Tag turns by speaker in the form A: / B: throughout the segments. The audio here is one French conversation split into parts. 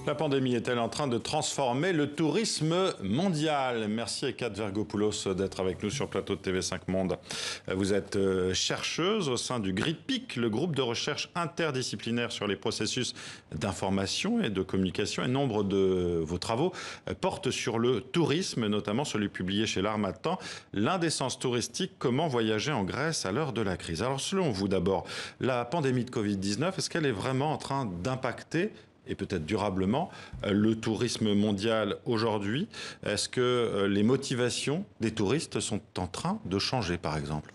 A: La pandémie est-elle en train de transformer le tourisme mondial? Merci Eka Vergopoulos d'être avec nous sur le plateau de TV5 Monde. Vous êtes chercheuse au sein du GRIPIC, le groupe de recherche interdisciplinaire sur les processus d'information et de communication. Et nombre de vos travaux portent sur le tourisme, notamment celui publié chez l'Harmattan, l'indécence touristique, comment voyager en Grèce à l'heure de la crise. Alors selon vous d'abord, la pandémie de Covid-19, est-ce qu'elle est vraiment en train d'impacter et peut-être durablement, le tourisme mondial aujourd'hui? Est-ce que les motivations des touristes sont en train de changer, par exemple?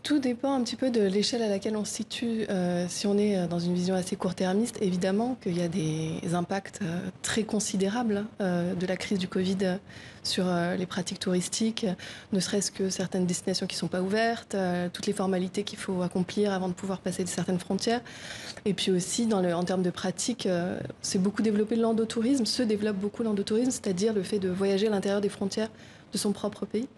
B: Tout dépend un petit peu de l'échelle à laquelle on se situe. Si on est dans une vision assez court-termiste, évidemment qu'il y a des impacts très considérables de la crise du Covid sur les pratiques touristiques, ne serait-ce que certaines destinations qui ne sont pas ouvertes, toutes les formalités qu'il faut accomplir avant de pouvoir passer de certaines frontières. Et puis aussi, en termes de pratiques, c'est beaucoup développé l'endotourisme, se développe beaucoup l'endotourisme, c'est-à-dire le fait de voyager à l'intérieur des frontières de son propre pays.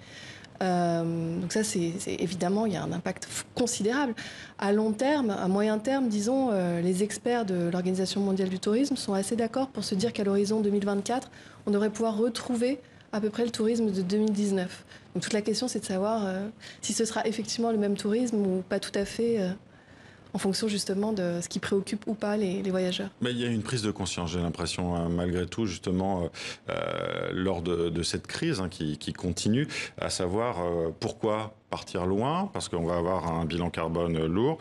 B: Donc ça, c'est évidemment, il y a un impact considérable. À long terme, à moyen terme, disons, les experts de l'Organisation mondiale du tourisme sont assez d'accord pour se dire qu'à l'horizon 2024, on devrait pouvoir retrouver à peu près le tourisme de 2019. Donc toute la question, c'est de savoir si ce sera effectivement le même tourisme ou pas tout à fait, en fonction justement de ce qui préoccupe ou pas les voyageurs.
A: Mais il y a une prise de conscience, j'ai l'impression, malgré tout, justement, lors de cette crise qui continue, à savoir pourquoi partir loin, parce qu'on va avoir un bilan carbone lourd.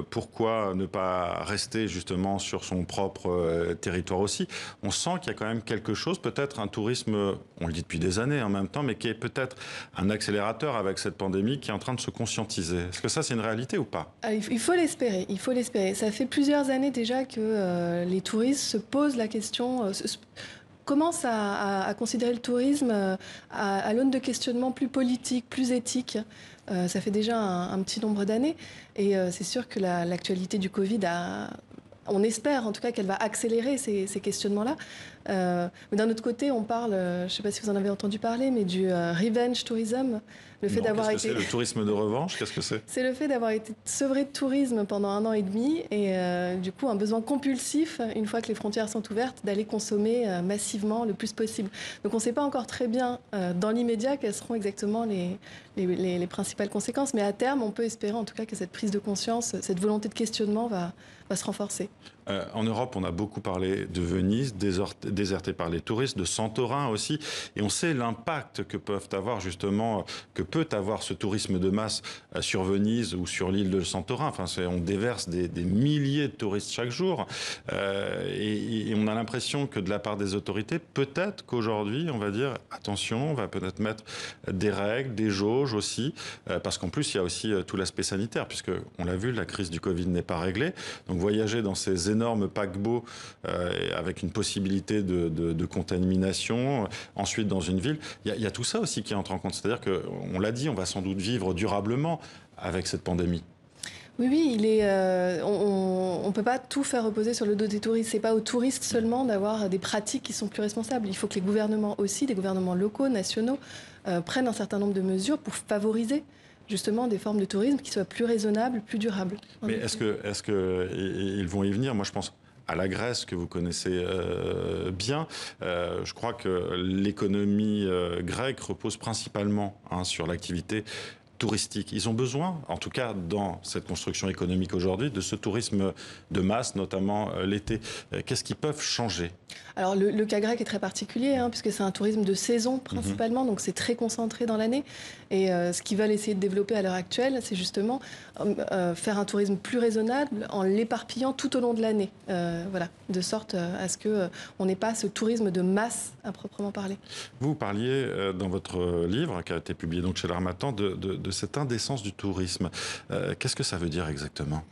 A: Pourquoi ne pas rester justement sur son propre territoire aussi? On sent qu'il y a quand même quelque chose, peut-être un tourisme, on le dit depuis des années en même temps, mais qui est peut-être un accélérateur avec cette pandémie qui est en train de se conscientiser. Est-ce que ça, c'est une réalité ou pas?
B: Il faut l'espérer, il faut l'espérer. Ça fait plusieurs années déjà que les touristes se posent la question... commence à considérer le tourisme à l'aune de questionnements plus politiques, plus éthiques. Ça fait déjà un petit nombre d'années. Et c'est sûr que l'actualité du Covid on espère en tout cas qu'elle va accélérer ces questionnements-là. Mais d'un autre côté, on parle, je ne sais pas si vous en avez entendu parler, mais du revenge tourism. Le fait d'avoir été...
A: C'est le tourisme de revanche? Qu'est-ce que c'est?
B: C'est le fait d'avoir été sevré de tourisme pendant 1 an et demi et du coup un besoin compulsif, une fois que les frontières sont ouvertes, d'aller consommer massivement le plus possible. Donc on ne sait pas encore très bien dans l'immédiat quelles seront exactement les principales conséquences, mais à terme on peut espérer en tout cas que cette prise de conscience, cette volonté de questionnement va se renforcer.
A: En Europe, on a beaucoup parlé de Venise, désertée par les touristes, de Santorin aussi, et on sait l'impact que peut avoir ce tourisme de masse sur Venise ou sur l'île de Santorin. Enfin, on déverse des milliers de touristes chaque jour, et on a l'impression que de la part des autorités, peut-être qu'aujourd'hui, on va dire attention, on va peut-être mettre des règles, des jauges aussi, parce qu'en plus, il y a aussi tout l'aspect sanitaire, puisque on l'a vu, la crise du Covid n'est pas réglée. Donc voyager dans ces énormes paquebots avec une possibilité de contamination, ensuite dans une ville, il y a tout ça aussi qui entre en compte. C'est-à-dire qu'on l'a dit, on va sans doute vivre durablement avec cette pandémie.
B: Oui, on ne peut pas tout faire reposer sur le dos des touristes. Ce n'est pas aux touristes seulement d'avoir des pratiques qui sont plus responsables. Il faut que les gouvernements aussi, les gouvernements locaux, nationaux, prennent un certain nombre de mesures pour favoriser justement des formes de tourisme qui soient plus raisonnables, plus durables.
A: Mais est-ce qu'ils vont y venir? Moi, je pense à la Grèce, que vous connaissez bien. Je crois que l'économie grecque repose principalement sur l'activité touristique. Ils ont besoin, en tout cas dans cette construction économique aujourd'hui, de ce tourisme de masse, notamment l'été. Qu'est-ce qu'ils peuvent changer?
B: Alors le cas grec est très particulier, puisque c'est un tourisme de saison principalement, donc c'est très concentré dans l'année. Et ce qu'ils veulent essayer de développer à l'heure actuelle, c'est justement faire un tourisme plus raisonnable en l'éparpillant tout au long de l'année. Voilà, de sorte à ce qu'on n'ait pas ce tourisme de masse à proprement parler.
A: Vous parliez dans votre livre, qui a été publié donc chez l'Harmattan, de cette indécence du tourisme. Qu'est-ce que ça veut dire exactement?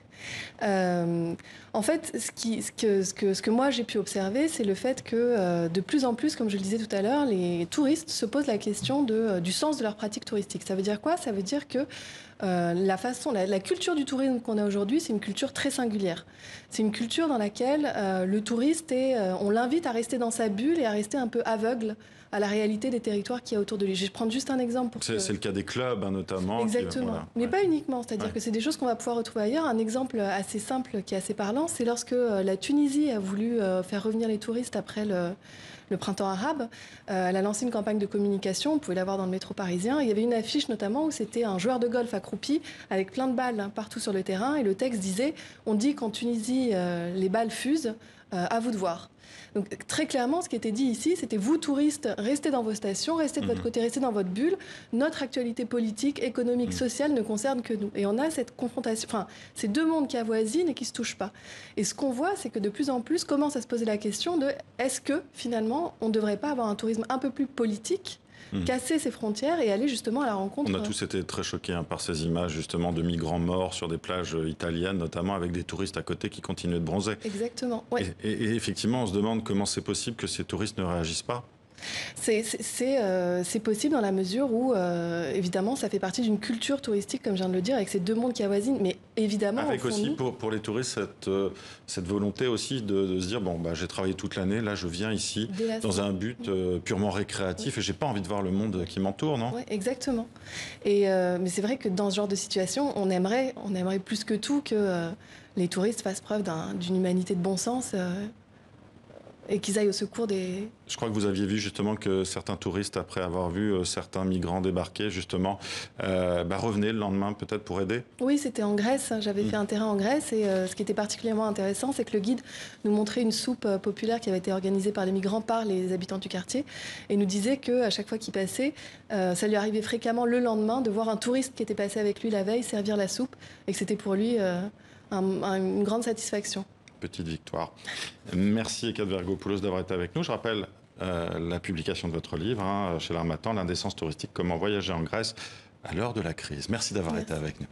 B: En fait, ce que moi j'ai pu observer, c'est le fait que de plus en plus, comme je le disais tout à l'heure, les touristes se posent la question du sens de leur pratique touristique. Ça veut dire quoi? Ça veut dire que la culture du tourisme qu'on a aujourd'hui, c'est une culture très singulière. C'est une culture dans laquelle le touriste, on l'invite à rester dans sa bulle et à rester un peu aveugle à la réalité des territoires qu'il y a autour de lui. Je vais prendre juste un exemple.
A: C'est le cas des clubs, hein, notamment.
B: Exactement.
A: Voilà.
B: Mais pas uniquement. C'est-à-dire que c'est des choses qu'on va pouvoir retrouver ailleurs. Un exemple assez simple qui est assez parlant, c'est lorsque la Tunisie a voulu faire revenir les touristes après le printemps arabe. Elle a lancé une campagne de communication, vous pouvez la voir dans le métro parisien. Il y avait une affiche notamment où c'était un joueur de golf accroupi avec plein de balles partout sur le terrain. Et le texte disait « On dit qu'en Tunisie, les balles fusent, à vous de voir ». Donc très clairement, ce qui était dit ici, c'était vous, touristes, restez dans vos stations, restez de votre côté, restez dans votre bulle. Notre actualité politique, économique, sociale ne concerne que nous. Et on a cette confrontation, enfin, ces deux mondes qui avoisinent et qui ne se touchent pas. Et ce qu'on voit, c'est que de plus en plus commence à se poser la question de est-ce que finalement, on ne devrait pas avoir un tourisme un peu plus politique, casser ses frontières et aller justement à la rencontre.
A: On a tous été très choqués par ces images justement de migrants morts sur des plages italiennes, notamment avec des touristes à côté qui continuent de bronzer.
B: Exactement. Ouais.
A: Et effectivement, on se demande comment c'est possible que ces touristes ne réagissent pas.
B: C'est possible dans la mesure où, évidemment, ça fait partie d'une culture touristique, comme je viens de le dire, avec ces deux mondes qui avoisinent. Mais évidemment,
A: avec aussi pour les touristes cette volonté aussi de se dire bon bah j'ai travaillé toute l'année, là je viens ici dans un but purement récréatif et j'ai pas envie de voir le monde qui m'entoure, non?
B: Oui, exactement. Mais c'est vrai que dans ce genre de situation, on aimerait plus que tout que les touristes fassent preuve d'une humanité de bon sens. Et qu'ils aillent au secours des...
A: Je crois que vous aviez vu justement que certains touristes, après avoir vu certains migrants débarquer, justement, revenaient le lendemain peut-être pour aider.
B: Oui, c'était en Grèce. J'avais fait un terrain en Grèce. Et ce qui était particulièrement intéressant, c'est que le guide nous montrait une soupe populaire qui avait été organisée par les migrants, par les habitants du quartier. Et nous disait qu'à chaque fois qu'il passait, ça lui arrivait fréquemment le lendemain de voir un touriste qui était passé avec lui la veille servir la soupe. Et que c'était pour lui une grande satisfaction.
A: Petite victoire. Merci Hécate Vergopoulos d'avoir été avec nous. Je rappelle la publication de votre livre chez l'Harmattan, l'indécence touristique, comment voyager en Grèce à l'heure de la crise. Merci d'avoir été avec nous.